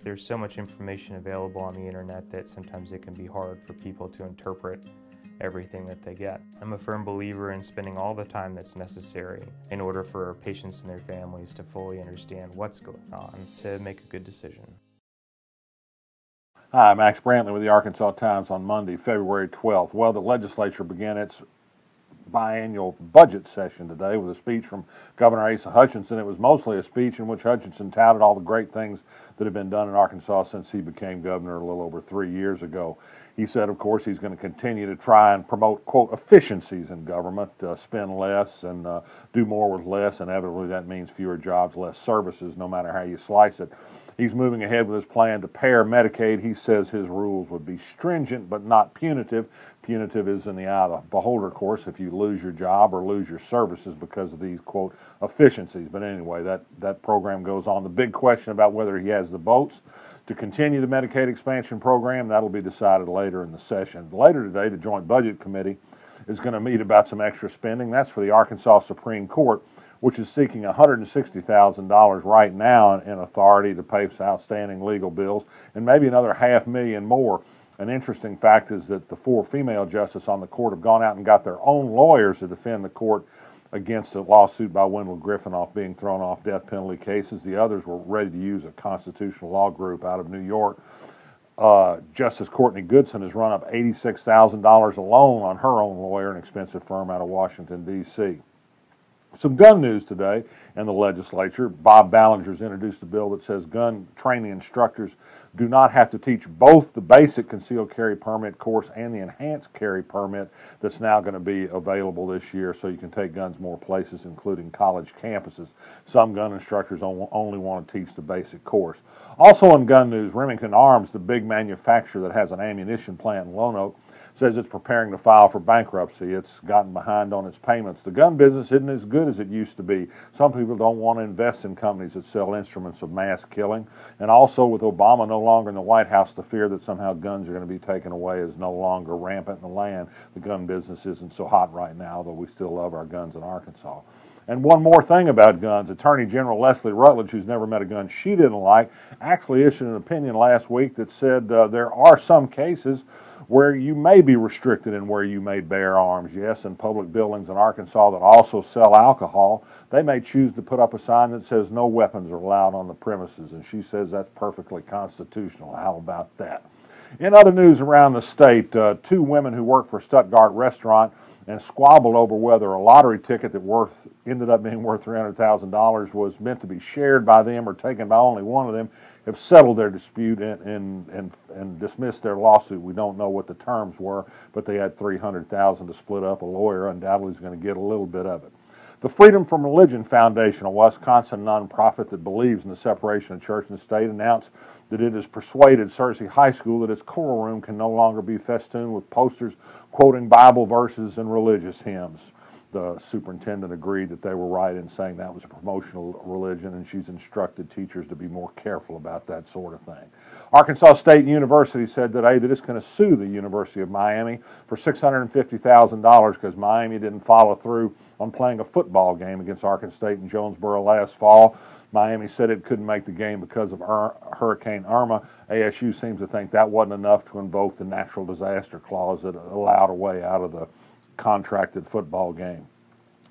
There's so much information available on the internet that sometimes it can be hard for people to interpret everything that they get. I'm a firm believer in spending all the time that's necessary in order for patients and their families to fully understand what's going on to make a good decision. Hi, Max Brantley with the Arkansas Times on Monday, February 12th. Well, the legislature began its biannual budget session today with a speech from Governor Asa Hutchinson. It was mostly a speech in which Hutchinson touted all the great things that have been done in Arkansas since he became governor a little over 3 years ago. He said, of course, he's going to continue to try and promote, quote, efficiencies in government, spend less and do more with less. Inevitably, that means fewer jobs, less services, no matter how you slice it. He's moving ahead with his plan to pair Medicaid. He says his rules would be stringent but not punitive. Punitive is in the eye of the beholder, of course, if you lose your job or lose your services because of these, quote, efficiencies. But anyway, that program goes on. The big question about whether he has the votes to continue the Medicaid expansion program, that'll be decided later in the session. Later today, the Joint Budget Committee is going to meet about some extra spending. That's for the Arkansas Supreme Court, which is seeking $160,000 right now in authority to pay outstanding legal bills, and maybe another $500,000 more. An interesting fact is that the 4 female justices on the court have gone out and got their own lawyers to defend the court against a lawsuit by Wendell Griffin off being thrown off death penalty cases. The others were ready to use a constitutional law group out of New York. Justice Courtney Goodson has run up $86,000 alone on her own lawyer, an expensive firm out of Washington, D.C. Some gun news today in the legislature. Bob Ballinger's introduced a bill that says gun training instructors do not have to teach both the basic concealed carry permit course and the enhanced carry permit that's now going to be available this year, so you can take guns more places, including college campuses. Some gun instructors only want to teach the basic course. Also in gun news, Remington Arms, the big manufacturer that has an ammunition plant in Lonoke, says it's preparing to file for bankruptcy. It's gotten behind on its payments. The gun business isn't as good as it used to be. Some people don't want to invest in companies that sell instruments of mass killing. And also with Obama no longer in the White House, the fear that somehow guns are going to be taken away is no longer rampant in the land. The gun business isn't so hot right now, though we still love our guns in Arkansas. And one more thing about guns. Attorney General Leslie Rutledge, who's never met a gun she didn't like, actually issued an opinion last week that said there are some cases where you may be restricted in where you may bear arms. Yes, in public buildings in Arkansas that also sell alcohol, they may choose to put up a sign that says no weapons are allowed on the premises, and she says that's perfectly constitutional. How about that? In other news around the state, 2 women who work for a Stuttgart restaurant and squabbled over whether a lottery ticket that ended up being worth $300,000 was meant to be shared by them or taken by only one of them, have settled their dispute and dismissed their lawsuit. We don't know what the terms were, but they had $300,000 to split up. A lawyer undoubtedly is going to get a little bit of it. The Freedom from Religion Foundation, a Wisconsin nonprofit that believes in the separation of church and state, announced that it has persuaded Searcy High School that its choral room can no longer be festooned with posters quoting Bible verses and religious hymns. The superintendent agreed that they were right in saying that was a promotional religion, and she's instructed teachers to be more careful about that sort of thing. Arkansas State University said today that it's going to sue the University of Miami for $650,000 because Miami didn't follow through on playing a football game against Arkansas State in Jonesboro last fall. Miami said it couldn't make the game because of Hurricane Irma. ASU seems to think that wasn't enough to invoke the natural disaster clause that allowed a way out of the contracted football game.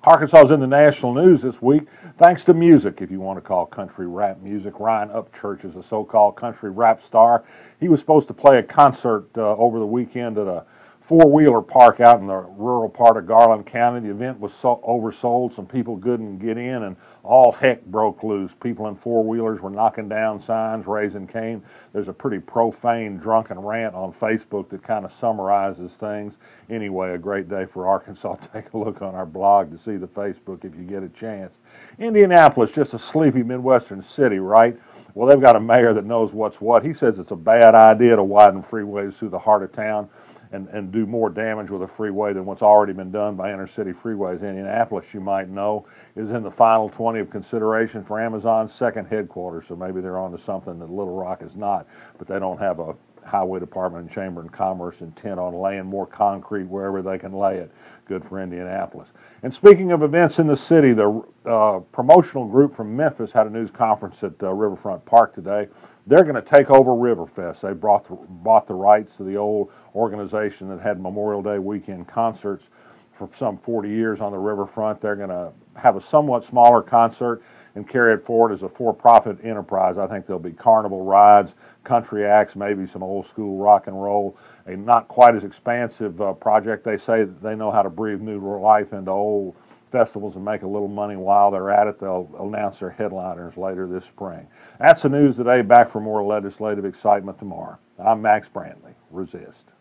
Arkansas is in the national news this week thanks to music, if you want to call country rap music. Ryan Upchurch is a so-called country rap star. He was supposed to play a concert over the weekend at a four-wheeler park out in the rural part of Garland County. The event was oversold. Some people couldn't get in, and all heck broke loose. People in four-wheelers were knocking down signs, raising Cain. There's a pretty profane, drunken rant on Facebook that kind of summarizes things. Anyway, a great day for Arkansas. Take a look on our blog to see the Facebook if you get a chance. Indianapolis, just a sleepy Midwestern city, right? Well, they've got a mayor that knows what's what. He says it's a bad idea to widen freeways through the heart of town and do more damage with a freeway than what's already been done by intercity freeways. Indianapolis, you might know, is in the final 20 of consideration for Amazon's second headquarters, so maybe they're on to something that Little Rock is not, but they don't have a highway department and chamber of commerce intent on laying more concrete wherever they can lay it. Good for Indianapolis. And speaking of events in the city, the promotional group from Memphis had a news conference at Riverfront Park today. They're going to take over Riverfest. They bought the rights to the old organization that had Memorial Day weekend concerts for some 40 years on the riverfront. They're going to have a somewhat smaller concert and carry it forward as a for-profit enterprise. I think there'll be carnival rides, country acts, maybe some old school rock and roll, a not quite as expansive project. They say that they know how to breathe new life into old festivals and make a little money while they're at it. They'll announce their headliners later this spring. That's the news today. Back for more legislative excitement tomorrow. I'm Max Brantley. Resist.